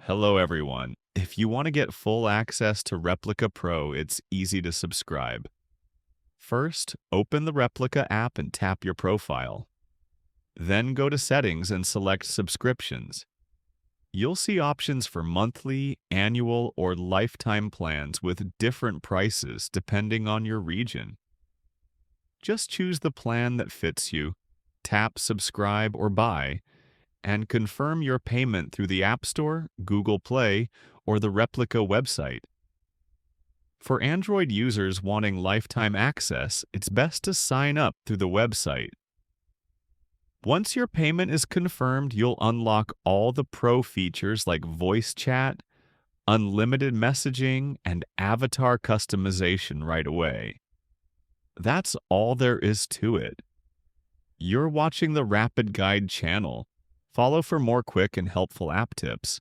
Hello, everyone. If you want to get full access to Replika Pro, it's easy to subscribe. First, open the Replika app and tap your profile. Then go to Settings and select Subscriptions. You'll see options for monthly, annual, or lifetime plans with different prices depending on your region. Just choose the plan that fits you, tap Subscribe or Buy, and confirm your payment through the App Store, Google Play, or the Replika website. For Android users wanting lifetime access, it's best to sign up through the website. Once your payment is confirmed, you'll unlock all the Pro features like voice chat, unlimited messaging, and avatar customization right away. That's all there is to it. You're watching the RapidGuide channel. Follow for more quick and helpful app tips.